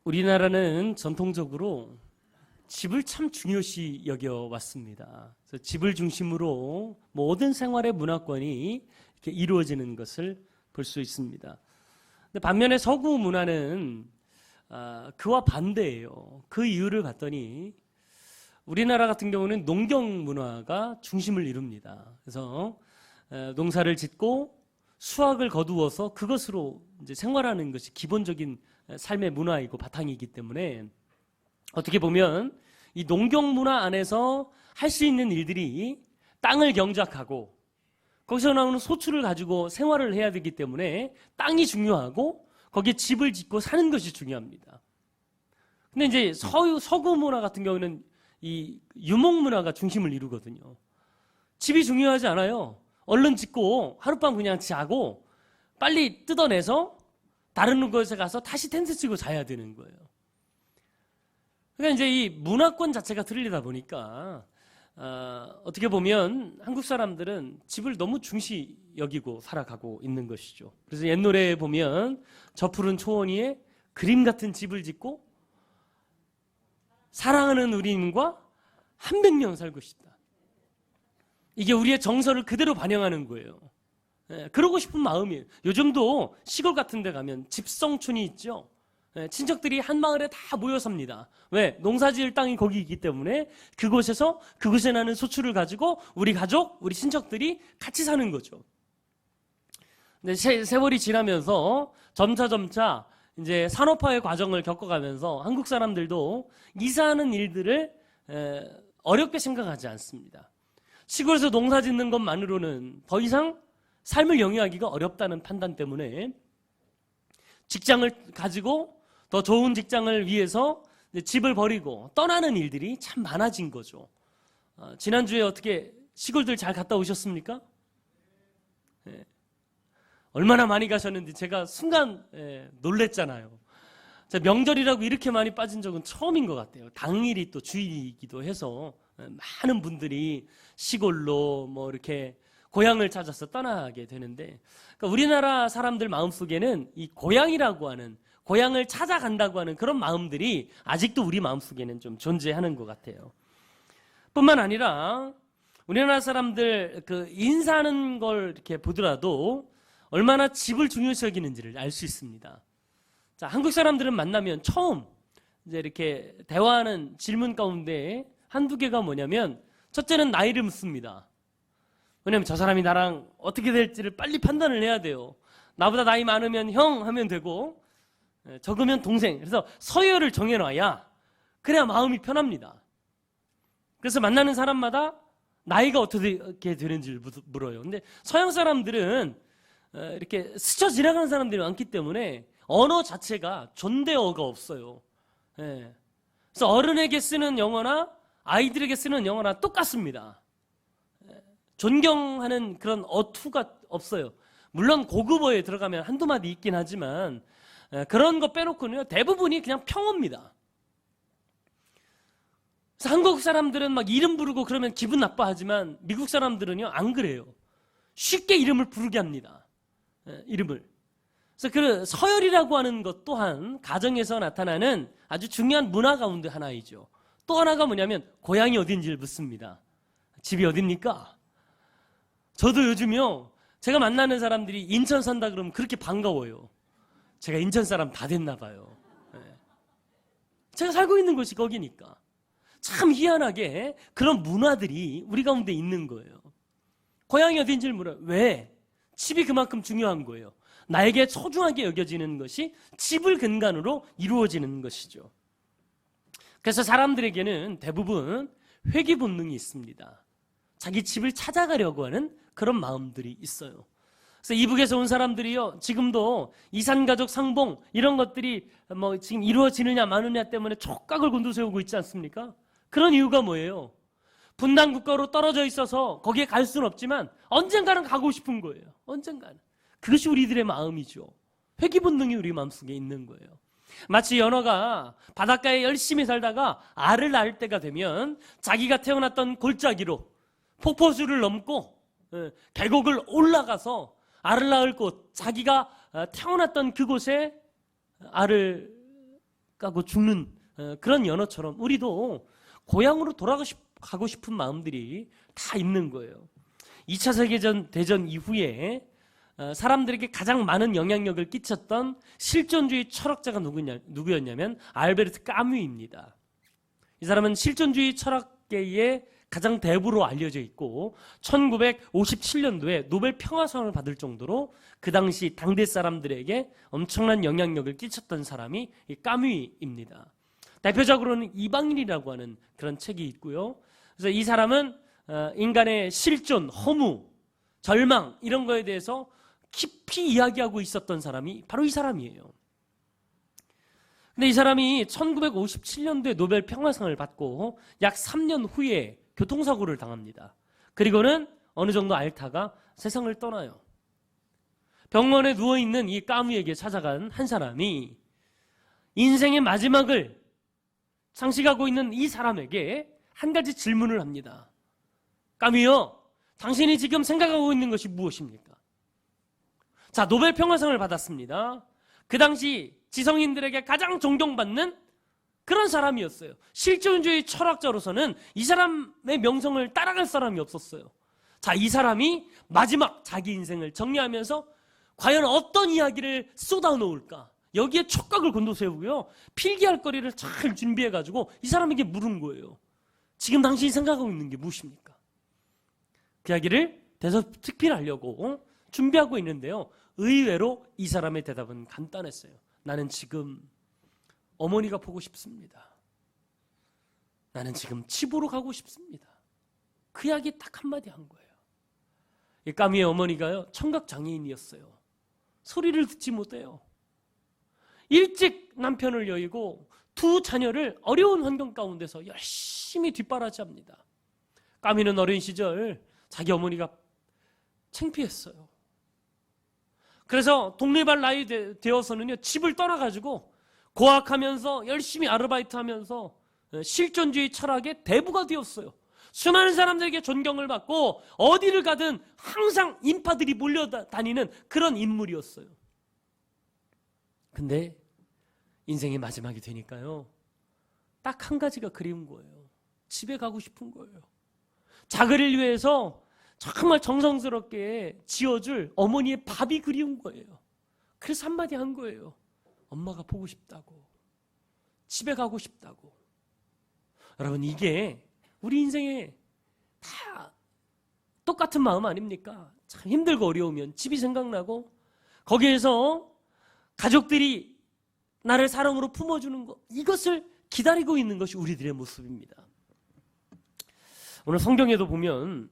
우리나라는 전통적으로 집을 참 중요시 여겨왔습니다. 그래서 집을 중심으로 모든 생활의 문화권이 이렇게 이루어지는 것을 볼 수 있습니다. 근데 반면에 서구 문화는 그와 반대예요. 그 이유를 봤더니 우리나라 같은 경우는 농경 문화가 중심을 이룹니다. 그래서 농사를 짓고 수확을 거두어서 그것으로 이제 생활하는 것이 기본적인 삶의 문화이고 바탕이기 때문에 어떻게 보면 이 농경 문화 안에서 할 수 있는 일들이 땅을 경작하고 거기서 나오는 소출을 가지고 생활을 해야 되기 때문에 땅이 중요하고 거기에 집을 짓고 사는 것이 중요합니다. 근데 이제 서구 문화 같은 경우는 이 유목 문화가 중심을 이루거든요. 집이 중요하지 않아요. 얼른 짓고 하룻밤 그냥 자고 빨리 뜯어내서 다른 곳에 가서 다시 텐트 치고 자야 되는 거예요. 그러니까 이제 이 문화권 자체가 틀리다 보니까 어떻게 보면 한국 사람들은 집을 너무 중시 여기고 살아가고 있는 것이죠. 그래서 옛 노래에 보면 저 푸른 초원 위에 그림 같은 집을 짓고 사랑하는 우리님과 100년 살고 싶다. 이게 우리의 정서를 그대로 반영하는 거예요. 그러고 싶은 마음이에요. 요즘도 시골 같은 데 가면 집성촌이 있죠. 친척들이 한 마을에 다 모여 삽니다. 왜? 농사지을 땅이 거기 있기 때문에 그곳에서 그곳에 나는 소출을 가지고 우리 가족, 우리 친척들이 같이 사는 거죠. 근데 세월이 지나면서 점차 이제 산업화의 과정을 겪어가면서 한국 사람들도 이사하는 일들을 어렵게 생각하지 않습니다. 시골에서 농사 짓는 것만으로는 더 이상 삶을 영위하기가 어렵다는 판단 때문에 직장을 가지고 더 좋은 직장을 위해서 집을 버리고 떠나는 일들이 참 많아진 거죠. 지난주에 어떻게 시골들 잘 갔다 오셨습니까? 네. 얼마나 많이 가셨는지 제가 순간 놀랬잖아요. 명절이라고 이렇게 많이 빠진 적은 처음인 것 같아요. 당일이 또 주일이기도 해서 많은 분들이 시골로 뭐 이렇게 고향을 찾아서 떠나게 되는데, 그러니까 우리나라 사람들 마음속에는 이 고향이라고 하는, 고향을 찾아간다고 하는 그런 마음들이 아직도 우리 마음속에는 좀 존재하는 것 같아요. 뿐만 아니라 우리나라 사람들 그 인사하는 걸 이렇게 보더라도 얼마나 집을 중요시 여기는지를 알 수 있습니다. 자, 한국 사람들은 만나면 처음 이제 이렇게 대화하는 질문 가운데 한두 개가 뭐냐면, 첫째는 나이를 묻습니다. 왜냐면 저 사람이 나랑 어떻게 될지를 빨리 판단을 해야 돼요. 나보다 나이 많으면 형 하면 되고 적으면 동생. 그래서 서열을 정해놔야 그래야 마음이 편합니다. 그래서 만나는 사람마다 나이가 어떻게 되는지를 물어요. 근데 서양 사람들은 이렇게 스쳐 지나가는 사람들이 많기 때문에 언어 자체가 존대어가 없어요. 그래서 어른에게 쓰는 영어나 아이들에게 쓰는 영어나 똑같습니다. 존경하는 그런 어투가 없어요. 물론 고급어에 들어가면 한두 마디 있긴 하지만 그런 거 빼놓고는 대부분이 그냥 평어입니다. 그래서 한국 사람들은 막 이름 부르고 그러면 기분 나빠하지만 미국 사람들은요 안 그래요. 쉽게 이름을 부르게 합니다. 이름을. 그래서 그 서열이라고 하는 것 또한 가정에서 나타나는 아주 중요한 문화 가운데 하나이죠. 또 하나가 뭐냐면 고향이 어딘지를 묻습니다. 집이 어딥니까? 저도 요즘요 제가 만나는 사람들이 인천 산다 그러면 그렇게 반가워요. 제가 인천 사람 다 됐나 봐요. 제가 살고 있는 곳이 거기니까. 참 희한하게 그런 문화들이 우리 가운데 있는 거예요. 고향이 어딘지를 물어요. 왜? 집이 그만큼 중요한 거예요. 나에게 소중하게 여겨지는 것이 집을 근간으로 이루어지는 것이죠. 그래서 사람들에게는 대부분 회귀 본능이 있습니다. 자기 집을 찾아가려고 하는 그런 마음들이 있어요. 그래서 이북에서 온 사람들이요 지금도 이산가족 상봉 이런 것들이 뭐 지금 이루어지느냐 마느냐 때문에 촉각을 곤두세우고 있지 않습니까? 그런 이유가 뭐예요? 분단 국가로 떨어져 있어서 거기에 갈 수는 없지만 언젠가는 가고 싶은 거예요. 언젠가는. 그것이 우리들의 마음이죠. 회귀 본능이 우리 마음속에 있는 거예요. 마치 연어가 바닷가에 열심히 살다가 알을 낳을 때가 되면 자기가 태어났던 골짜기로 폭포수를 넘고 계곡을 올라가서 알을 낳을 곳, 자기가 태어났던 그곳에 알을 하고 죽는 그런 연어처럼 우리도 고향으로 돌아가고 싶은 마음들이 다 있는 거예요. 2차 세계대전 이후에 사람들에게 가장 많은 영향력을 끼쳤던 실존주의 철학자가 누구였냐면 알베르트 까뮈입니다. 이 사람은 실존주의 철학계의 가장 대부로 알려져 있고 1957년도에 노벨 평화상을 받을 정도로 그 당시 당대 사람들에게 엄청난 영향력을 끼쳤던 사람이 이 까뮈입니다. 대표적으로는 이방인이라고 하는 그런 책이 있고요. 그래서 이 사람은 인간의 실존, 허무, 절망 이런 거에 대해서 깊이 이야기하고 있었던 사람이 바로 이 사람이에요. 근데 이 사람이 1957년도에 노벨 평화상을 받고 약 3년 후에 교통사고를 당합니다. 그리고는 어느 정도 앓다가 세상을 떠나요. 병원에 누워있는 이 까뮈에게 찾아간 한 사람이 인생의 마지막을 상식하고 있는 이 사람에게 한 가지 질문을 합니다. 까뮈요, 당신이 지금 생각하고 있는 것이 무엇입니까? 자, 노벨 평화상을 받았습니다. 그 당시 지성인들에게 가장 존경받는 그런 사람이었어요. 실존주의 철학자로서는 이 사람의 명성을 따라갈 사람이 없었어요. 자, 이 사람이 마지막 자기 인생을 정리하면서 과연 어떤 이야기를 쏟아놓을까? 여기에 촉각을 곤두세우고요. 필기할 거리를 잘 준비해가지고 이 사람에게 물은 거예요. 지금 당신이 생각하고 있는 게 무엇입니까? 그 이야기를 대서특필하려고 준비하고 있는데요. 의외로 이 사람의 대답은 간단했어요. 나는 지금 어머니가 보고 싶습니다. 나는 지금 집으로 가고 싶습니다. 그 이야기 딱 한마디 한 거예요. 이 까뮈의 어머니가요, 청각장애인이었어요. 소리를 듣지 못해요. 일찍 남편을 여의고 두 자녀를 어려운 환경 가운데서 열심히 뒷바라지합니다. 까뮈는 어린 시절 자기 어머니가 창피했어요. 그래서 독립할 나이 되어서는요, 집을 떠나가지고 고학하면서 열심히 아르바이트하면서 실존주의 철학의 대부가 되었어요. 수많은 사람들에게 존경을 받고 어디를 가든 항상 인파들이 몰려다니는 그런 인물이었어요. 근데 인생의 마지막이 되니까요, 딱 한 가지가 그리운 거예요. 집에 가고 싶은 거예요. 자기를 위해서 정말 정성스럽게 지어줄 어머니의 밥이 그리운 거예요. 그래서 한마디 한 거예요. 엄마가 보고 싶다고. 집에 가고 싶다고. 여러분, 이게 우리 인생에 다 똑같은 마음 아닙니까? 참 힘들고 어려우면 집이 생각나고 거기에서 가족들이 나를 사랑으로 품어주는 것, 이것을 기다리고 있는 것이 우리들의 모습입니다. 오늘 성경에도 보면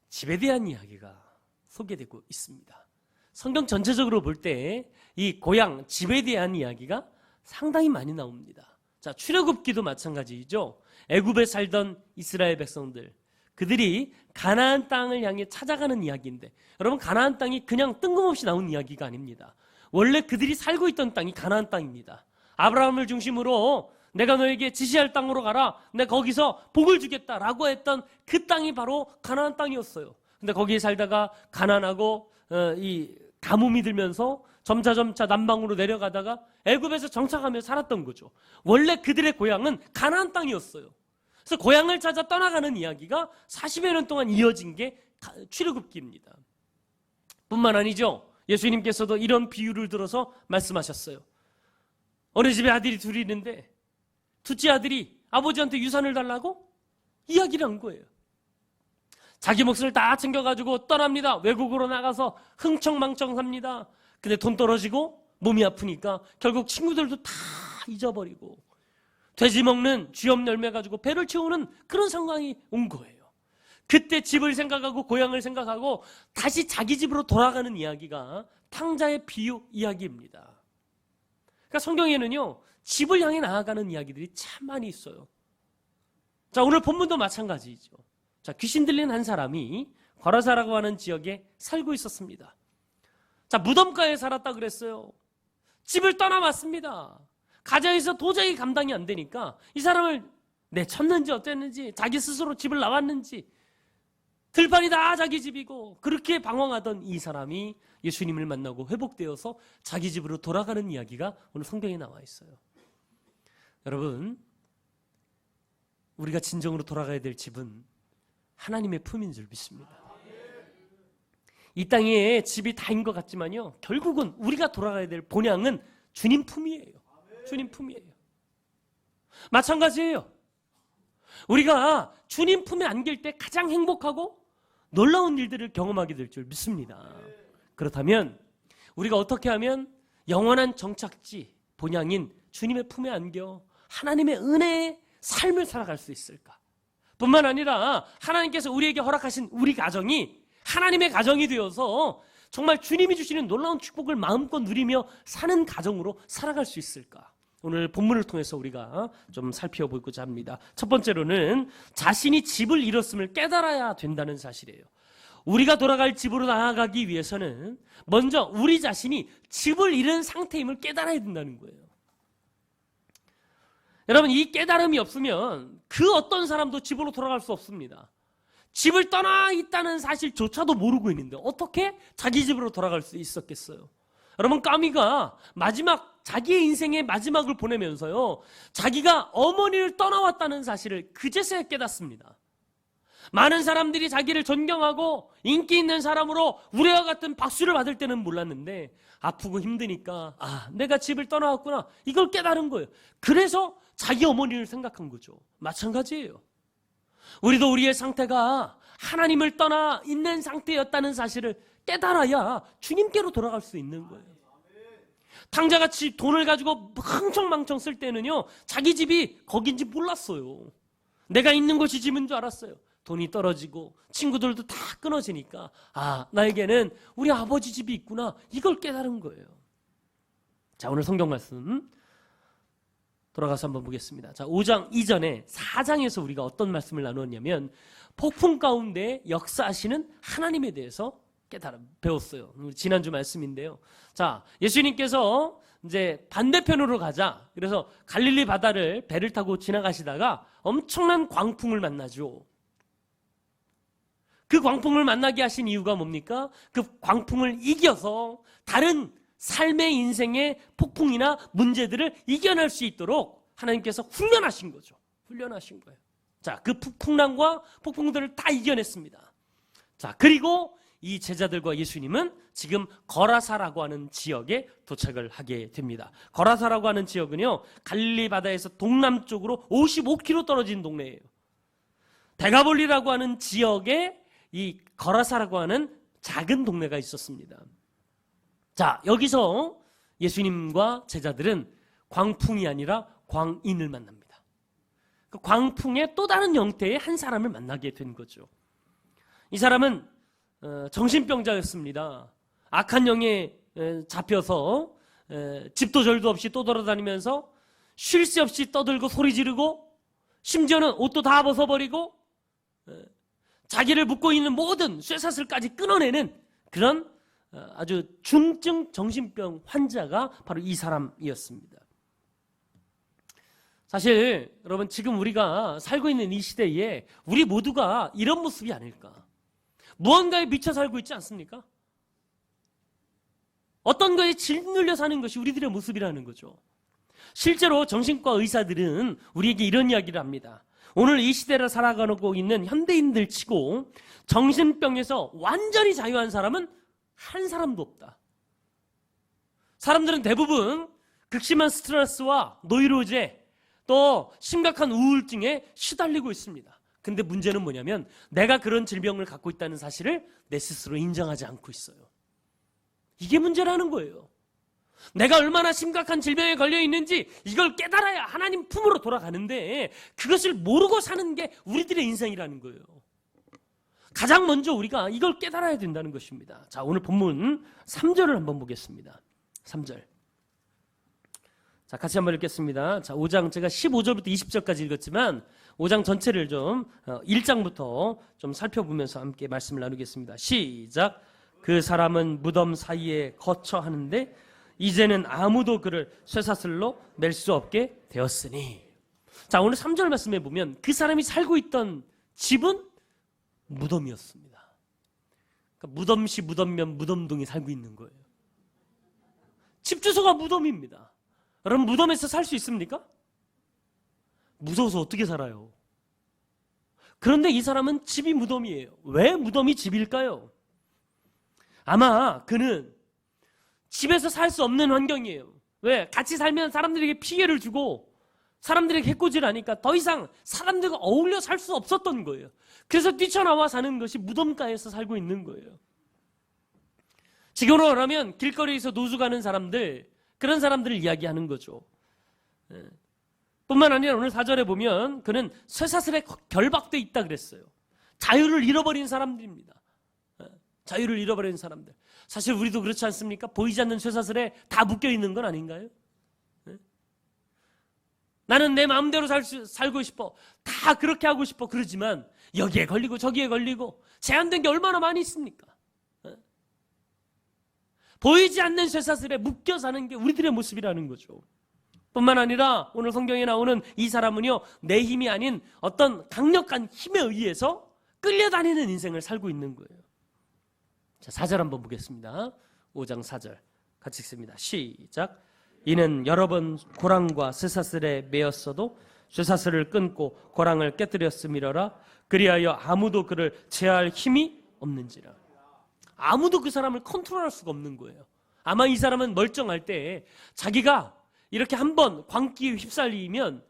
집에 대한 이야기가 소개되고 있습니다. 성경 전체적으로 볼 때 이 고향, 집에 대한 이야기가 상당히 많이 나옵니다. 자, 출애굽기도 마찬가지죠. 애굽에 살던 이스라엘 백성들, 그들이 가나안 땅을 향해 찾아가는 이야기인데, 여러분, 가나안 땅이 그냥 뜬금없이 나온 이야기가 아닙니다. 원래 그들이 살고 있던 땅이 가나안 땅입니다. 아브라함을 중심으로 내가 너에게 지시할 땅으로 가라, 내가 거기서 복을 주겠다라고 했던 그 땅이 바로 가나안 땅이었어요. 근데 거기에 살다가 가난하고 이 가뭄이 들면서 점차 남방으로 내려가다가 애굽에서 정착하며 살았던 거죠. 원래 그들의 고향은 가나안 땅이었어요. 그래서 고향을 찾아 떠나가는 이야기가 40여 년 동안 이어진 게 출애굽기입니다. 뿐만 아니죠. 예수님께서도 이런 비유를 들어서 말씀하셨어요. 어느 집에 아들이 둘이 있는데 둘째 아들이 아버지한테 유산을 달라고 이야기를 한 거예요. 자기 몫을 다 챙겨가지고 떠납니다. 외국으로 나가서 흥청망청 삽니다. 근데 돈 떨어지고 몸이 아프니까 결국 친구들도 다 잊어버리고 돼지 먹는 쥐염 열매 가지고 배를 채우는 그런 상황이 온 거예요. 그때 집을 생각하고 고향을 생각하고 다시 자기 집으로 돌아가는 이야기가 탕자의 비유 이야기입니다. 그러니까 성경에는요, 집을 향해 나아가는 이야기들이 참 많이 있어요. 자, 오늘 본문도 마찬가지죠. 자, 귀신 들린 한 사람이 거라사라고 하는 지역에 살고 있었습니다. 자, 무덤가에 살았다 그랬어요. 집을 떠나왔습니다. 가정에서 도저히 감당이 안 되니까 이 사람을 내쳤는지 어땠는지, 자기 스스로 집을 나왔는지, 들판이 다 자기 집이고 그렇게 방황하던 이 사람이 예수님을 만나고 회복되어서 자기 집으로 돌아가는 이야기가 오늘 성경에 나와 있어요. 여러분, 우리가 진정으로 돌아가야 될 집은 하나님의 품인 줄 믿습니다. 이 땅에 집이 다인 것 같지만요, 결국은 우리가 돌아가야 될 본향은 주님 품이에요. 주님 품이에요. 마찬가지예요. 우리가 주님 품에 안길 때 가장 행복하고 놀라운 일들을 경험하게 될 줄 믿습니다. 그렇다면 우리가 어떻게 하면 영원한 정착지, 본향인 주님의 품에 안겨 하나님의 은혜의 삶을 살아갈 수 있을까? 뿐만 아니라 하나님께서 우리에게 허락하신 우리 가정이 하나님의 가정이 되어서 정말 주님이 주시는 놀라운 축복을 마음껏 누리며 사는 가정으로 살아갈 수 있을까? 오늘 본문을 통해서 우리가 좀 살펴보고자 합니다. 첫 번째로는 자신이 집을 잃었음을 깨달아야 된다는 사실이에요. 우리가 돌아갈 집으로 나아가기 위해서는 먼저 우리 자신이 집을 잃은 상태임을 깨달아야 된다는 거예요. 여러분, 이 깨달음이 없으면 그 어떤 사람도 집으로 돌아갈 수 없습니다. 집을 떠나 있다는 사실조차도 모르고 있는데 어떻게 자기 집으로 돌아갈 수 있었겠어요? 여러분, 까미가 자기의 인생의 마지막을 보내면서요, 자기가 어머니를 떠나왔다는 사실을 그제서야 깨닫습니다. 많은 사람들이 자기를 존경하고 인기 있는 사람으로 우리와 같은 박수를 받을 때는 몰랐는데 아프고 힘드니까 내가 집을 떠나왔구나, 이걸 깨달은 거예요. 그래서 자기 어머니를 생각한 거죠. 마찬가지예요. 우리도 우리의 상태가 하나님을 떠나 있는 상태였다는 사실을 깨달아야 주님께로 돌아갈 수 있는 거예요. 탕자같이 돈을 가지고 흥청망청 쓸 때는요, 자기 집이 거긴지 몰랐어요. 내가 있는 곳이 집인 줄 알았어요. 돈이 떨어지고 친구들도 다 끊어지니까 나에게는 우리 아버지 집이 있구나, 이걸 깨달은 거예요. 자, 오늘 성경 말씀 돌아가서 한번 보겠습니다. 자, 5장 이전에 4장에서 우리가 어떤 말씀을 나누었냐면 폭풍 가운데 역사하시는 하나님에 대해서 배웠어요. 지난주 말씀인데요. 자, 예수님께서 이제 반대편으로 가자, 그래서 갈릴리 바다를 배를 타고 지나가시다가 엄청난 광풍을 만나죠. 그 광풍을 만나게 하신 이유가 뭡니까? 그 광풍을 이겨서 다른 삶의 인생의 폭풍이나 문제들을 이겨낼 수 있도록 하나님께서 훈련하신 거죠. 훈련하신 거예요. 자, 그 풍랑과 폭풍들을 다 이겨냈습니다. 자, 그리고 이 제자들과 예수님은 지금 거라사라고 하는 지역에 도착을 하게 됩니다. 거라사라고 하는 지역은요, 갈릴리 바다에서 동남쪽으로 55km 떨어진 동네예요. 데가볼리라고 하는 지역에 이 거라사라고 하는 작은 동네가 있었습니다. 자, 여기서 예수님과 제자들은 광풍이 아니라 광인을 만납니다. 그 광풍의 또 다른 형태의 한 사람을 만나게 된 거죠. 이 사람은 정신병자였습니다. 악한 영에 잡혀서 집도 절도 없이 떠돌아다니면서 쉴 새 없이 떠들고 소리 지르고 심지어는 옷도 다 벗어버리고 자기를 묶고 있는 모든 쇠사슬까지 끊어내는 그런 아주 중증 정신병 환자가 바로 이 사람이었습니다. 사실 여러분, 지금 우리가 살고 있는 이 시대에 우리 모두가 이런 모습이 아닐까. 무언가에 미쳐 살고 있지 않습니까? 어떤 거에 짓눌려 사는 것이 우리들의 모습이라는 거죠. 실제로 정신과 의사들은 우리에게 이런 이야기를 합니다. 오늘 이 시대를 살아가고 있는 현대인들 치고 정신병에서 완전히 자유한 사람은 한 사람도 없다. 사람들은 대부분 극심한 스트레스와 노이로제, 또 심각한 우울증에 시달리고 있습니다. 근데 문제는 뭐냐면 내가 그런 질병을 갖고 있다는 사실을 내 스스로 인정하지 않고 있어요. 이게 문제라는 거예요. 내가 얼마나 심각한 질병에 걸려 있는지 이걸 깨달아야 하나님 품으로 돌아가는데 그것을 모르고 사는 게 우리들의 인생이라는 거예요. 가장 먼저 우리가 이걸 깨달아야 된다는 것입니다. 자, 오늘 본문 3절을 한번 보겠습니다. 3절. 자, 같이 한번 읽겠습니다. 자, 5장 제가 15절부터 20절까지 읽었지만 5장 전체를 좀 1장부터 좀 살펴보면서 함께 말씀을 나누겠습니다. 시작. 그 사람은 무덤 사이에 거처 하는데 이제는 아무도 그를 쇠사슬로 맬 수 없게 되었으니. 자, 오늘 3절 말씀에 보면 그 사람이 살고 있던 집은 무덤이었습니다. 그러니까 무덤시 무덤면 무덤동에 살고 있는 거예요. 집 주소가 무덤입니다. 여러분, 무덤에서 살 수 있습니까? 무서워서 어떻게 살아요? 그런데 이 사람은 집이 무덤이에요. 왜 무덤이 집일까요? 아마 그는 집에서 살 수 없는 환경이에요. 왜? 같이 살면 사람들에게 피해를 주고 사람들에게 해코지를 하니까 더 이상 사람들과 어울려 살 수 없었던 거예요. 그래서 뛰쳐나와 사는 것이 무덤가에서 살고 있는 거예요. 지금으로 말하면 길거리에서 노숙 가는 사람들, 그런 사람들을 이야기하는 거죠. 뿐만 아니라 오늘 4절에 보면 그는 쇠사슬에 결박되어 있다 그랬어요. 자유를 잃어버린 사람들입니다. 자유를 잃어버린 사람들. 사실 우리도 그렇지 않습니까? 보이지 않는 쇠사슬에 다 묶여 있는 건 아닌가요? 나는 내 마음대로 살고 싶어. 다 그렇게 하고 싶어. 그러지만 여기에 걸리고 저기에 걸리고 제한된 게 얼마나 많이 있습니까? 보이지 않는 쇠사슬에 묶여 사는 게 우리들의 모습이라는 거죠. 뿐만 아니라 오늘 성경에 나오는 이 사람은요, 내 힘이 아닌 어떤 강력한 힘에 의해서 끌려다니는 인생을 살고 있는 거예요. 자, 4절 한번 보겠습니다. 5장 4절 같이 읽습니다. 시작. 이는 여러 번 고랑과 쇠사슬에 매였어도 쇠사슬을 끊고 고랑을 깨뜨렸음이러라. 그리하여 아무도 그를 제어할 힘이 없는지라. 아무도 그 사람을 컨트롤할 수가 없는 거예요. 아마 이 사람은 멀쩡할 때 자기가 이렇게 한번 광기에 휩쓸리면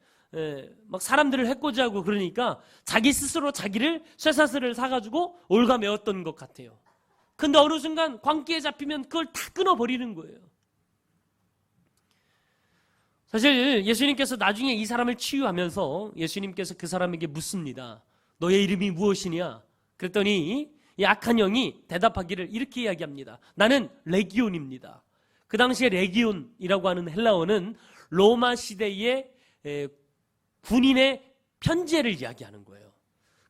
막 사람들을 해코지하고 그러니까 자기 스스로 자기를 쇠사슬을 사가지고 올가매었던 것 같아요. 근데 어느 순간 광기에 잡히면 그걸 다 끊어버리는 거예요. 사실 예수님께서 나중에 이 사람을 치유하면서 예수님께서 그 사람에게 묻습니다. 너의 이름이 무엇이냐? 그랬더니 이 악한 영이 대답하기를 이렇게 이야기합니다. 나는 레기온입니다. 그 당시에 레기온이라고 하는 헬라어는 로마 시대의 군인의 편제를 이야기하는 거예요.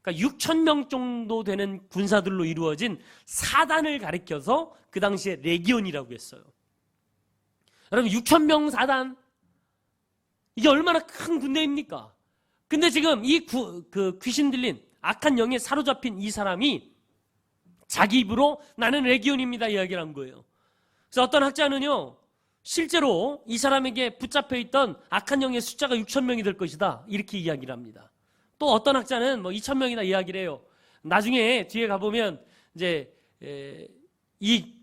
그러니까 6,000명 정도 되는 군사들로 이루어진 사단을 가리켜서 그 당시에 레기온이라고 했어요. 여러분 6,000명 사단, 이게 얼마나 큰 군대입니까? 근데 지금 이 귀신 들린 악한 영에 사로잡힌 이 사람이 자기 입으로 나는 레기온입니다 이야기를 한 거예요. 그래서 어떤 학자는요, 실제로 이 사람에게 붙잡혀 있던 악한 영의 숫자가 6,000명이 될 것이다 이렇게 이야기를 합니다. 또 어떤 학자는 2,000명이나 이야기를 해요. 나중에 뒤에 가보면 이제 이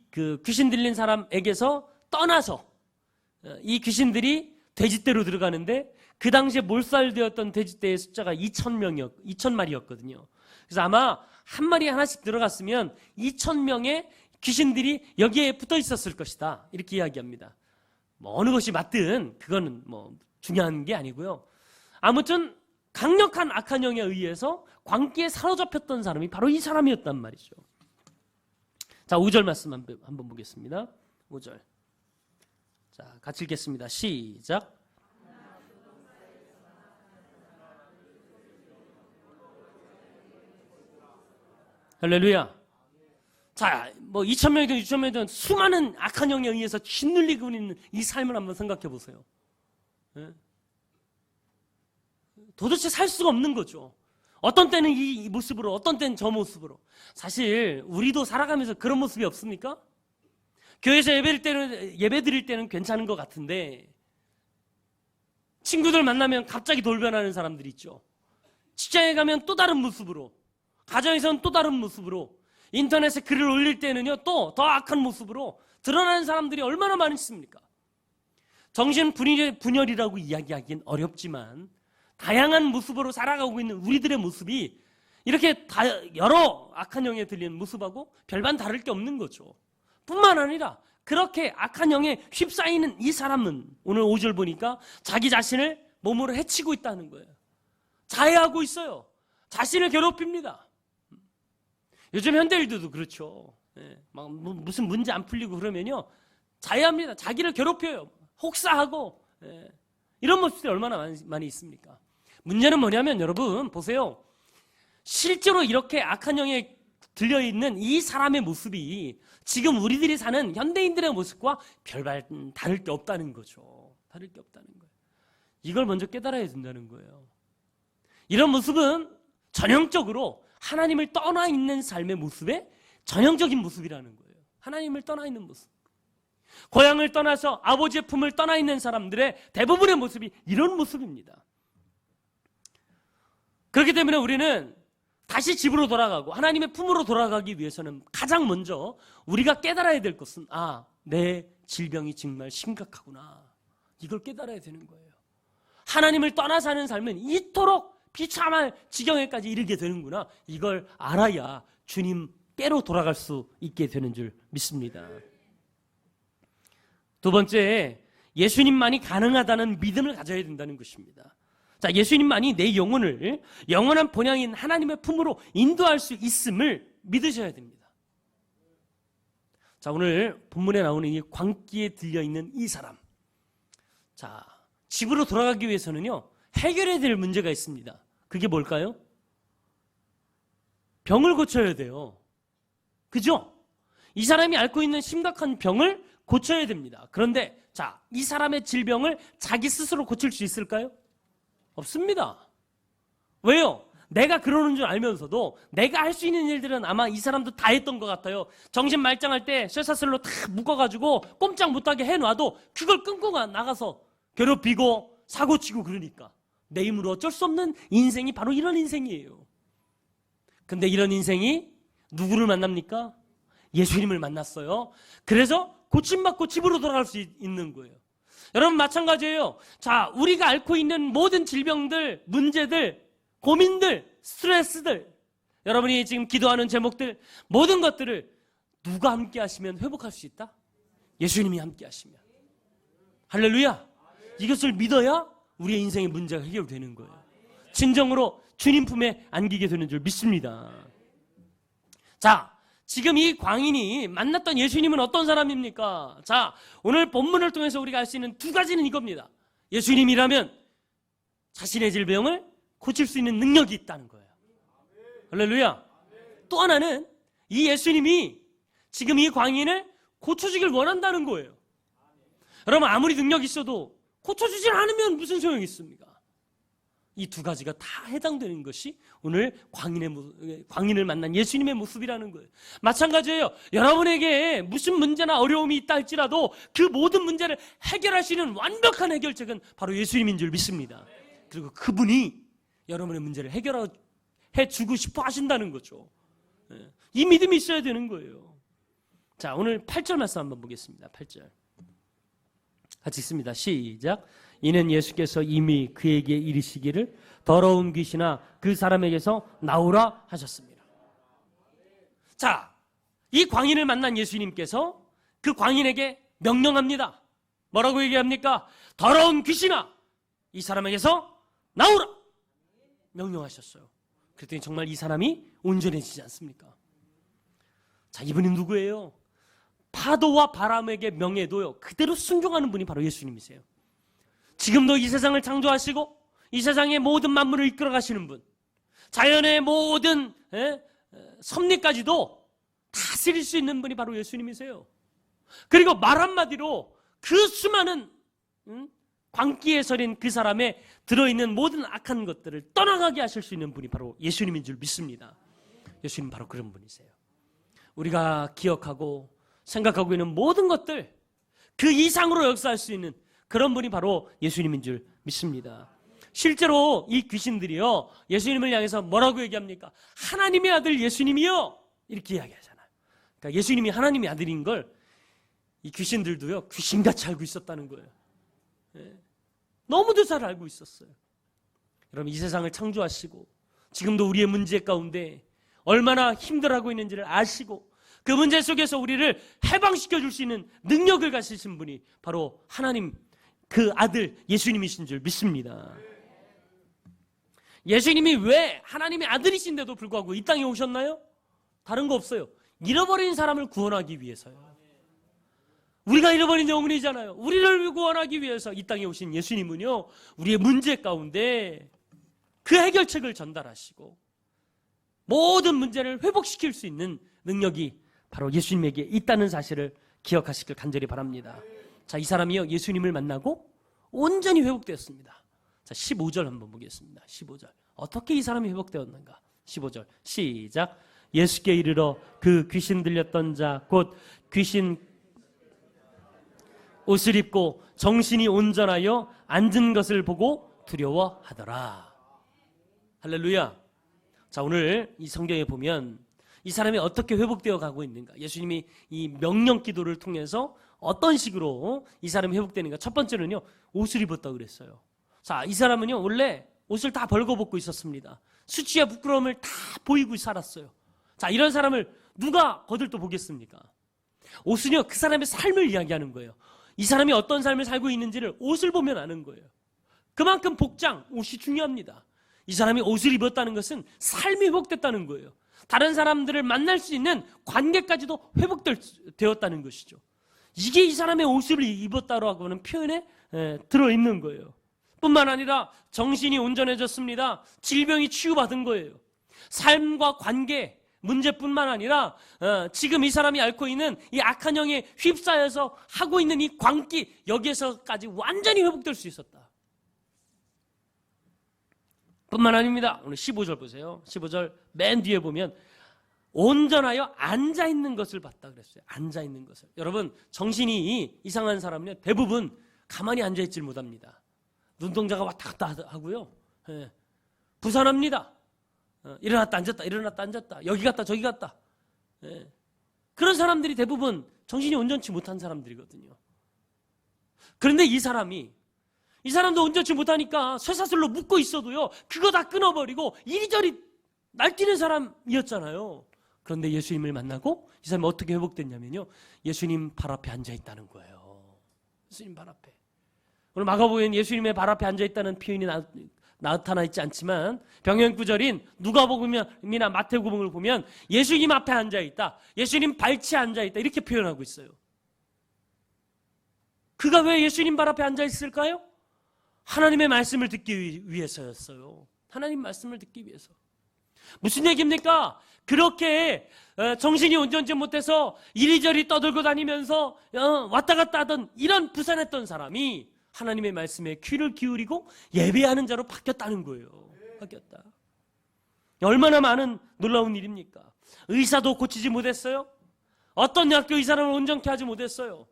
귀신 들린 사람에게서 떠나서 이 귀신들이 돼지떼로 들어가는데 그 당시에 몰살되었던 돼지떼의 숫자가 2,000마리였거든요. 그래서 아마 한 마리 하나씩 들어갔으면 2,000명의 귀신들이 여기에 붙어 있었을 것이다 이렇게 이야기합니다. 어느 것이 맞든 그거는 중요한 게 아니고요. 아무튼 강력한 악한 영에 의해서 광기에 사로잡혔던 사람이 바로 이 사람이었단 말이죠. 자, 5절 말씀 한번 보겠습니다. 5절. 자, 같이 읽겠습니다. 시작. 할렐루야. 자, 2,000명이든 6,000명이든 수많은 악한 영에 의해서 짓눌리고 있는 이 삶을 한번 생각해 보세요. 예? 도대체 살 수가 없는 거죠. 어떤 때는 이 모습으로, 어떤 때는 저 모습으로. 사실 우리도 살아가면서 그런 모습이 없습니까? 교회에서 예배 드릴 때는 괜찮은 것 같은데 친구들 만나면 갑자기 돌변하는 사람들이 있죠. 직장에 가면 또 다른 모습으로, 가정에서는 또 다른 모습으로, 인터넷에 글을 올릴 때는요 또 더 악한 모습으로 드러나는 사람들이 얼마나 많이 있습니까? 정신분열이라고 이야기하기는 어렵지만 다양한 모습으로 살아가고 있는 우리들의 모습이 이렇게 여러 악한 영에 들리는 모습하고 별반 다를 게 없는 거죠. 뿐만 아니라 그렇게 악한 영에 휩싸이는 이 사람은 오늘 5절 보니까 자기 자신을 몸으로 해치고 있다는 거예요. 자해하고 있어요. 자신을 괴롭힙니다. 요즘 현대인들도 그렇죠. 무슨 문제 안 풀리고 그러면요 자해합니다. 자기를 괴롭혀요. 혹사하고 이런 모습들이 얼마나 많이 있습니까? 문제는 뭐냐면 여러분 보세요. 실제로 이렇게 악한 영에 들려있는 이 사람의 모습이 지금 우리들이 사는 현대인들의 모습과 별반 다를 게 없다는 거죠. 다를 게 없다는 거예요. 이걸 먼저 깨달아야 된다는 거예요. 이런 모습은 전형적으로 하나님을 떠나 있는 삶의 모습의 전형적인 모습이라는 거예요. 하나님을 떠나 있는 모습. 고향을 떠나서 아버지의 품을 떠나 있는 사람들의 대부분의 모습이 이런 모습입니다. 그렇기 때문에 우리는 다시 집으로 돌아가고 하나님의 품으로 돌아가기 위해서는 가장 먼저 우리가 깨달아야 될 것은 내 질병이 정말 심각하구나. 이걸 깨달아야 되는 거예요. 하나님을 떠나 사는 삶은 이토록 비참할 지경에까지 이르게 되는구나. 이걸 알아야 주님께로 돌아갈 수 있게 되는 줄 믿습니다. 두 번째, 예수님만이 가능하다는 믿음을 가져야 된다는 것입니다. 자, 예수님만이 내 영혼을 영원한 본향인 하나님의 품으로 인도할 수 있음을 믿으셔야 됩니다. 자, 오늘 본문에 나오는 이 광기에 들려있는 이 사람. 자, 집으로 돌아가기 위해서는요, 해결해야 될 문제가 있습니다. 그게 뭘까요? 병을 고쳐야 돼요. 그죠? 이 사람이 앓고 있는 심각한 병을 고쳐야 됩니다. 그런데 자, 이 사람의 질병을 자기 스스로 고칠 수 있을까요? 없습니다. 왜요? 내가 그러는 줄 알면서도 내가 할 수 있는 일들은 아마 이 사람도 다 했던 것 같아요. 정신 말짱할 때 쇠사슬로 다 묶어가지고 꼼짝 못하게 해놔도 그걸 끊고 나가서 괴롭히고 사고치고 그러니까 내 힘으로 어쩔 수 없는 인생이 바로 이런 인생이에요. 근데 이런 인생이 누구를 만납니까? 예수님을 만났어요. 그래서 고침받고 집으로 돌아갈 수 있는 거예요. 여러분 마찬가지예요. 자, 우리가 앓고 있는 모든 질병들, 문제들, 고민들, 스트레스들, 여러분이 지금 기도하는 제목들, 모든 것들을 누가 함께 하시면 회복할 수 있다? 예수님이 함께 하시면. 할렐루야. 이것을 믿어야 우리의 인생의 문제가 해결되는 거예요. 진정으로 주님 품에 안기게 되는 줄 믿습니다. 자, 지금 이 광인이 만났던 예수님은 어떤 사람입니까? 자, 오늘 본문을 통해서 우리가 알 수 있는 두 가지는 이겁니다. 예수님이라면 자신의 질병을 고칠 수 있는 능력이 있다는 거예요. 할렐루야. 또 하나는 이 예수님이 지금 이 광인을 고쳐주길 원한다는 거예요. 여러분, 아무리 능력이 있어도 고쳐주질 않으면 무슨 소용이 있습니까? 이 두 가지가 다 해당되는 것이 오늘 광인을 만난 예수님의 모습이라는 거예요. 마찬가지예요. 여러분에게 무슨 문제나 어려움이 있다 할지라도 그 모든 문제를 해결할 수 있는 완벽한 해결책은 바로 예수님인 줄 믿습니다. 그리고 그분이 여러분의 문제를 해결해 주고 싶어 하신다는 거죠. 이 믿음이 있어야 되는 거예요. 자, 오늘 8절 말씀 한번 보겠습니다. 8절 같이 읽습니다. 시작. 이는 예수께서 이미 그에게 이르시기를 더러운 귀신아 그 사람에게서 나오라 하셨습니다. 자, 이 광인을 만난 예수님께서 그 광인에게 명령합니다. 뭐라고 얘기합니까? 더러운 귀신아 이 사람에게서 나오라 명령하셨어요. 그랬더니 정말 이 사람이 온전해지지 않습니까? 자, 이분이 누구예요? 파도와 바람에게 명해도요 그대로 순종하는 분이 바로 예수님이세요. 지금도 이 세상을 창조하시고 이 세상의 모든 만물을 이끌어 가시는 분, 자연의 모든 섭리까지도 다스릴 수 있는 분이 바로 예수님이세요. 그리고 말 한마디로 그 수많은 광기에 서린 그 사람에 들어있는 모든 악한 것들을 떠나가게 하실 수 있는 분이 바로 예수님인 줄 믿습니다. 예수님 바로 그런 분이세요. 우리가 기억하고 생각하고 있는 모든 것들 그 이상으로 역사할 수 있는 그런 분이 바로 예수님인 줄 믿습니다. 실제로 이 귀신들이요 예수님을 향해서 뭐라고 얘기합니까? 하나님의 아들 예수님이요 이렇게 이야기하잖아요. 그러니까 예수님이 하나님의 아들인 걸 이 귀신들도요 귀신같이 알고 있었다는 거예요. 너무도 잘 알고 있었어요. 여러분, 이 세상을 창조하시고 지금도 우리의 문제 가운데 얼마나 힘들어하고 있는지를 아시고 그 문제 속에서 우리를 해방시켜 줄 수 있는 능력을 가지신 분이 바로 하나님 그 아들 예수님이신 줄 믿습니다. 예수님이 왜 하나님의 아들이신데도 불구하고 이 땅에 오셨나요? 다른 거 없어요. 잃어버린 사람을 구원하기 위해서요. 우리가 잃어버린 영혼이잖아요. 우리를 구원하기 위해서 이 땅에 오신 예수님은요 우리의 문제 가운데 그 해결책을 전달하시고 모든 문제를 회복시킬 수 있는 능력이 바로 예수님에게 있다는 사실을 기억하시길 간절히 바랍니다. 자, 이 사람이요 예수님을 만나고 온전히 회복되었습니다. 자, 15절 한번 보겠습니다. 15절 어떻게 이 사람이 회복되었는가? 15절 시작. 예수께 이르러 그 귀신 들렸던 자 곧 귀신 옷을 입고 정신이 온전하여 앉은 것을 보고 두려워하더라. 할렐루야. 자, 오늘 이 성경에 보면 이 사람이 어떻게 회복되어 가고 있는가, 예수님이 이 명령 기도를 통해서 어떤 식으로 이 사람이 회복되는가. 첫 번째는요, 옷을 입었다고 그랬어요. 자, 이 사람은요, 원래 옷을 다 벌거벗고 있었습니다. 수치와 부끄러움을 다 보이고 살았어요. 자, 이런 사람을 누가 거들떠 보겠습니까? 옷은요, 그 사람의 삶을 이야기하는 거예요. 이 사람이 어떤 삶을 살고 있는지를 옷을 보면 아는 거예요. 그만큼 복장, 옷이 중요합니다. 이 사람이 옷을 입었다는 것은 삶이 회복됐다는 거예요. 다른 사람들을 만날 수 있는 관계까지도 회복되었다는 것이죠. 이게 이 사람의 옷을 입었다고 하는 표현에 들어있는 거예요. 뿐만 아니라 정신이 온전해졌습니다. 질병이 치유받은 거예요. 삶과 관계 문제뿐만 아니라 지금 이 사람이 앓고 있는 이 악한 영에 휩싸여서 하고 있는 이 광기, 여기에서까지 완전히 회복될 수 있었다. 뿐만 아닙니다. 오늘 15절 보세요. 15절 맨 뒤에 보면 온전하여 앉아있는 것을 봤다 그랬어요. 앉아있는 것을. 여러분, 정신이 이상한 사람은 대부분 가만히 앉아있질 못합니다. 눈동자가 왔다 갔다 하고요. 부산합니다. 일어났다 앉았다, 일어났다 앉았다, 여기 갔다 저기 갔다. 그런 사람들이 대부분 정신이 온전치 못한 사람들이거든요. 그런데 이 사람도 온전치 못하니까 쇠사슬로 묶고 있어도요, 그거 다 끊어버리고 이리저리 날뛰는 사람이었잖아요. 그런데 예수님을 만나고 이 사람이 어떻게 회복됐냐면요, 예수님 발 앞에 앉아있다는 거예요. 예수님 발 앞에. 오늘 마가복음에는 예수님의 발 앞에 앉아있다는 표현이 나타나 있지 않지만 병행구절인 누가복음이나 마태복음을 보면 예수님 앞에 앉아있다, 예수님 발치에 앉아있다, 이렇게 표현하고 있어요. 그가 왜 예수님 발 앞에 앉아있을까요? 하나님의 말씀을 듣기 위해서였어요. 하나님 말씀을 듣기 위해서. 무슨 얘기입니까? 그렇게 정신이 온전치 못해서 이리저리 떠들고 다니면서 왔다 갔다 하던 이런 부산했던 사람이 하나님의 말씀에 귀를 기울이고 예배하는 자로 바뀌었다는 거예요. 바뀌었다. 얼마나 많은 놀라운 일입니까? 의사도 고치지 못했어요. 어떤 약도 이 사람을 온전케 하지 못했어요.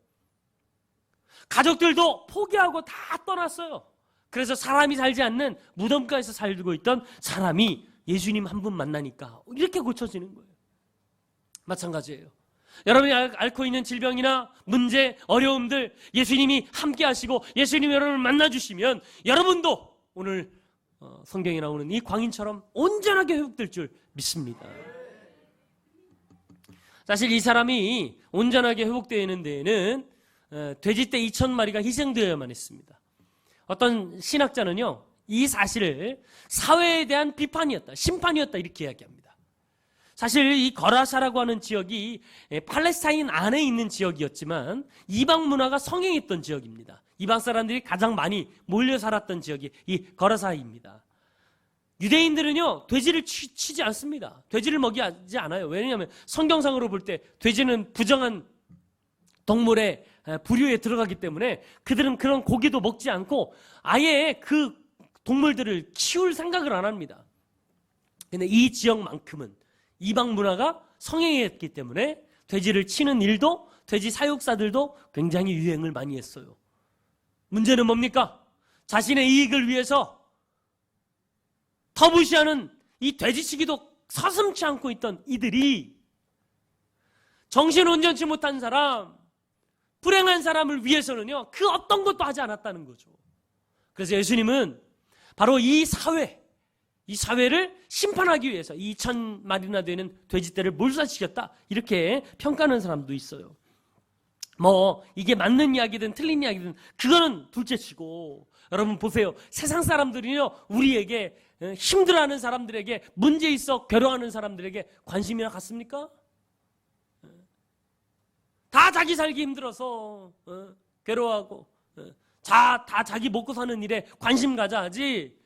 가족들도 포기하고 다 떠났어요. 그래서 사람이 살지 않는 무덤가에서 살고 있던 사람이 예수님 한 분 만나니까 이렇게 고쳐지는 거예요. 마찬가지예요. 여러분이 앓고 있는 질병이나 문제, 어려움들 예수님이 함께 하시고 예수님이 여러분을 만나주시면 여러분도 오늘 성경에 나오는 이 광인처럼 온전하게 회복될 줄 믿습니다. 사실 이 사람이 온전하게 회복되는 데에는 돼지떼 2,000마리가 희생되어야만 했습니다. 어떤 신학자는요, 이 사실을 사회에 대한 비판이었다, 심판이었다, 이렇게 이야기합니다. 사실 이 거라사라고 하는 지역이 팔레스타인 안에 있는 지역이었지만 이방 문화가 성행했던 지역입니다. 이방 사람들이 가장 많이 몰려 살았던 지역이 이 거라사입니다. 유대인들은요, 돼지를 치지 않습니다. 돼지를 먹이지 않아요. 왜냐하면 성경상으로 볼 때 돼지는 부정한 동물의 부류에 들어가기 때문에 그들은 그런 고기도 먹지 않고 아예 그 동물들을 키울 생각을 안 합니다. 근데 이 지역만큼은 이방 문화가 성행했기 때문에 돼지를 치는 일도, 돼지 사육사들도 굉장히 유행을 많이 했어요. 문제는 뭡니까? 자신의 이익을 위해서 터부시하는 이 돼지치기도 서슴지 않고 있던 이들이 정신 온전치 못한 사람, 불행한 사람을 위해서는요, 그 어떤 것도 하지 않았다는 거죠. 그래서 예수님은 바로 이 사회를 심판하기 위해서 2,000마리나 되는 돼지떼를 몰살시켰다, 이렇게 평가하는 사람도 있어요. 이게 맞는 이야기든 틀린 이야기든 그거는 둘째치고, 여러분 보세요. 세상 사람들이요, 우리에게 힘들어하는 사람들에게, 문제 있어 괴로워하는 사람들에게 관심이나 갖습니까? 다 자기 살기 힘들어서 괴로워하고 다 자기 먹고 사는 일에 관심 가져 하지,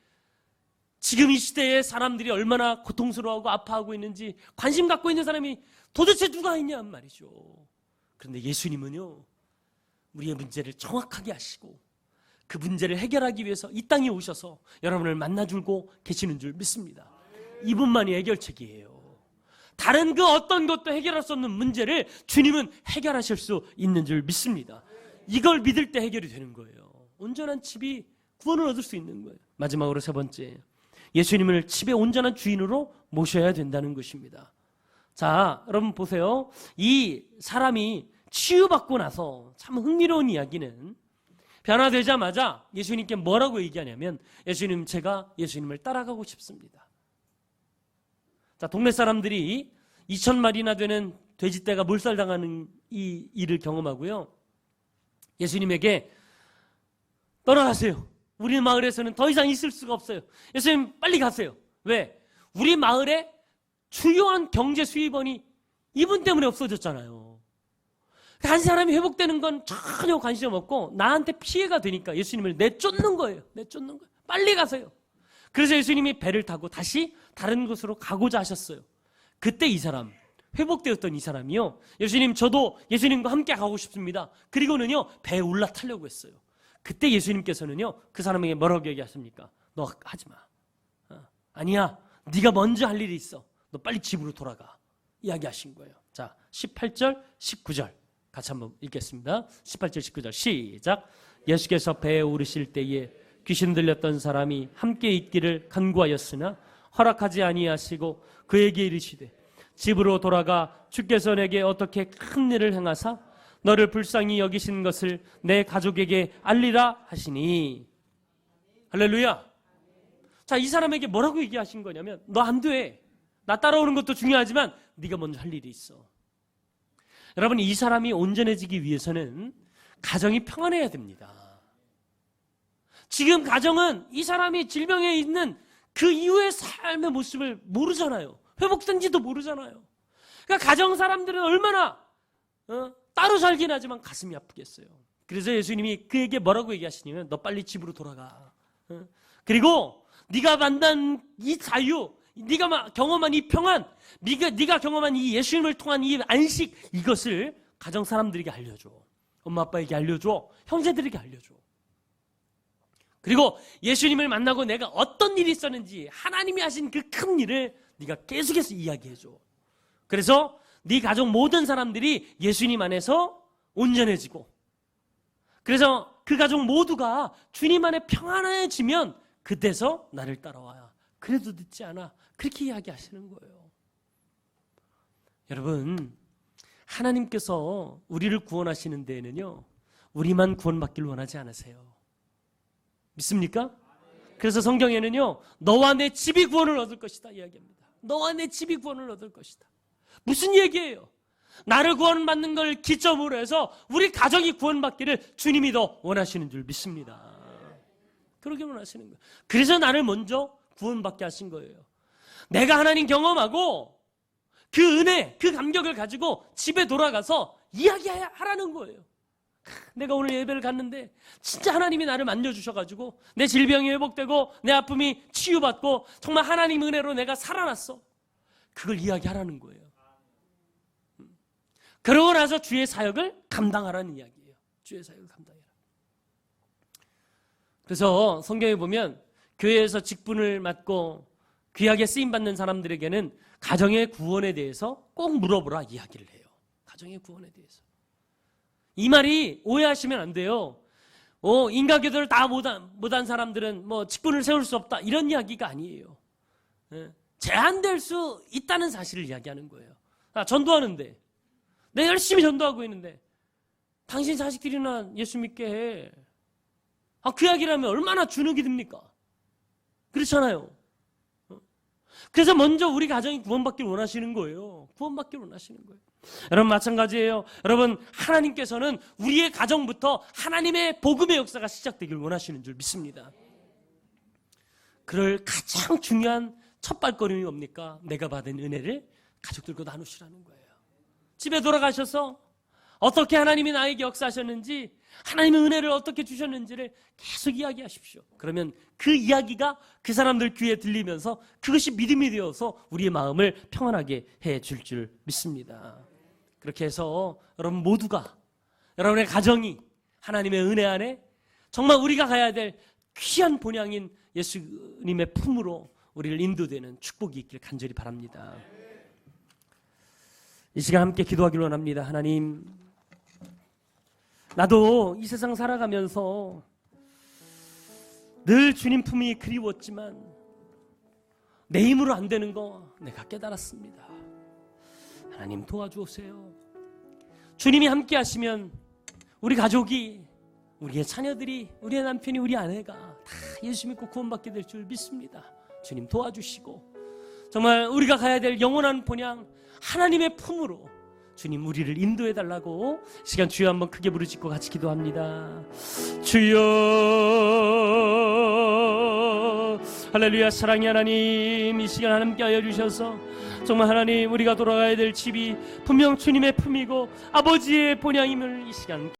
지금 이 시대에 사람들이 얼마나 고통스러워하고 아파하고 있는지 관심 갖고 있는 사람이 도대체 누가 있냐 말이죠. 그런데 예수님은요, 우리의 문제를 정확하게 아시고 그 문제를 해결하기 위해서 이 땅에 오셔서 여러분을 만나주고 계시는 줄 믿습니다. 이분만이 해결책이에요. 다른 그 어떤 것도 해결할 수 없는 문제를 주님은 해결하실 수 있는 줄 믿습니다. 이걸 믿을 때 해결이 되는 거예요. 온전한 집이 구원을 얻을 수 있는 거예요. 마지막으로 세 번째, 예수님을 집의 온전한 주인으로 모셔야 된다는 것입니다. 자, 여러분 보세요. 이 사람이 치유받고 나서 참 흥미로운 이야기는 변화되자마자 예수님께 뭐라고 얘기하냐면 예수님, 제가 예수님을 따라가고 싶습니다. 자, 동네 사람들이 2,000마리나 되는 돼지떼가 몰살당하는 이 일을 경험하고요. 예수님에게 떠나가세요. 우리 마을에서는 더 이상 있을 수가 없어요. 예수님 빨리 가세요. 왜? 우리 마을에 주요한 경제 수입원이 이분 때문에 없어졌잖아요. 한 사람이 회복되는 건 전혀 관심 없고 나한테 피해가 되니까 예수님을 내쫓는 거예요. 내쫓는 거예요. 빨리 가세요. 그래서 예수님이 배를 타고 다시 다른 곳으로 가고자 하셨어요. 그때 이 사람, 회복되었던 이 사람이요, 예수님, 저도 예수님과 함께 가고 싶습니다. 그리고는요, 배에 올라타려고 했어요. 그때 예수님께서는요, 그 사람에게 뭐라고 얘기하십니까? 너 하지 마. 아니야, 네가 먼저 할 일이 있어. 너 빨리 집으로 돌아가. 이야기하신 거예요. 자, 18절, 19절 같이 한번 읽겠습니다. 18절, 19절 시작. 예수께서 배에 오르실 때에 귀신 들렸던 사람이 함께 있기를 간구하였으나 허락하지 아니하시고 그에게 이르시되 집으로 돌아가 주께서 내게 어떻게 큰 일을 행하사 너를 불쌍히 여기신 것을 내 가족에게 알리라 하시니. 할렐루야. 자, 이 사람에게 뭐라고 얘기하신 거냐면 너 안 돼. 나 따라오는 것도 중요하지만 네가 먼저 할 일이 있어. 여러분, 이 사람이 온전해지기 위해서는 가정이 평안해야 됩니다. 지금 가정은 이 사람이 질병에 있는 그 이후의 삶의 모습을 모르잖아요. 회복된지도 모르잖아요. 그러니까 가정 사람들은 얼마나 따로 살긴 하지만 가슴이 아프겠어요. 그래서 예수님이 그에게 뭐라고 얘기하시냐면 너 빨리 집으로 돌아가. 그리고 네가 만난 이 자유, 네가 경험한 이 평안, 네가 경험한 이 예수님을 통한 이 안식, 이것을 가정 사람들에게 알려줘. 엄마 아빠에게 알려줘. 형제들에게 알려줘. 그리고 예수님을 만나고 내가 어떤 일이 있었는지 하나님이 하신 그 큰 일을 네가 계속해서 이야기해줘. 그래서 네 가족 모든 사람들이 예수님 안에서 온전해지고, 그래서 그 가족 모두가 주님 안에 평안해지면 그때서 나를 따라와야. 그래도 늦지 않아. 그렇게 이야기하시는 거예요. 여러분, 하나님께서 우리를 구원하시는 데에는요, 우리만 구원받기를 원하지 않으세요. 믿습니까? 그래서 성경에는요, 너와 내 집이 구원을 얻을 것이다 이야기합니다. 너와 내 집이 구원을 얻을 것이다. 무슨 얘기예요? 나를 구원받는 걸 기점으로 해서 우리 가정이 구원받기를 주님이 더 원하시는 줄 믿습니다. 그러게 원하시는 거예요. 그래서 나를 먼저 구원받게 하신 거예요. 내가 하나님 경험하고 그 은혜, 그 감격을 가지고 집에 돌아가서 이야기하라는 거예요. 내가 오늘 예배를 갔는데 진짜 하나님이 나를 만져주셔가지고 내 질병이 회복되고 내 아픔이 치유받고 정말 하나님 은혜로 내가 살아났어. 그걸 이야기하라는 거예요. 그러고 나서 주의 사역을 감당하라는 이야기예요. 주의 사역을 감당해라. 그래서 성경에 보면 교회에서 직분을 맡고 귀하게 쓰임받는 사람들에게는 가정의 구원에 대해서 꼭 물어보라 이야기를 해요. 가정의 구원에 대해서. 이 말이 오해하시면 안 돼요. 인가교도를 다 못한 사람들은 뭐 직분을 세울 수 없다 이런 이야기가 아니에요. 제한될 수 있다는 사실을 이야기하는 거예요. 전도하는데 내가 열심히 전도하고 있는데 당신 자식들이나 예수 믿게 해. 그 이야기를 하면 얼마나 주눅이 듭니까? 그렇잖아요. 그래서 먼저 우리 가정이 구원받기를 원하시는 거예요. 구원받기를 원하시는 거예요. 여러분 마찬가지예요. 여러분 하나님께서는 우리의 가정부터 하나님의 복음의 역사가 시작되기를 원하시는 줄 믿습니다. 그럴 가장 중요한 첫 발걸음이 뭡니까? 내가 받은 은혜를 가족들과 나누시라는 거예요. 집에 돌아가셔서 어떻게 하나님이 나에게 역사하셨는지, 하나님의 은혜를 어떻게 주셨는지를 계속 이야기하십시오. 그러면 그 이야기가 그 사람들 귀에 들리면서 그것이 믿음이 되어서 우리의 마음을 평안하게 해줄 줄 믿습니다. 그렇게 해서 여러분 모두가, 여러분의 가정이 하나님의 은혜 안에 정말 우리가 가야 될 귀한 본향인 예수님의 품으로 우리를 인도되는 축복이 있길 간절히 바랍니다. 이 시간 함께 기도하기를 원합니다. 하나님, 나도 이 세상 살아가면서 늘 주님 품이 그리웠지만 내 힘으로 안 되는 거 내가 깨달았습니다. 하나님 도와주세요. 주님이 함께 하시면 우리 가족이, 우리의 자녀들이, 우리의 남편이, 우리 아내가 다 예수 믿고 구원받게 될 줄 믿습니다. 주님 도와주시고 정말 우리가 가야 될 영원한 본향 하나님의 품으로 주님 우리를 인도해 달라고 시간 주여 한번 크게 부르짖고 같이 기도합니다. 주여 할렐루야. 사랑의 하나님, 이 시간 함께 하여 주셔서 정말 하나님 우리가 돌아가야 될 집이 분명 주님의 품이고 아버지의 본향임을 이 시간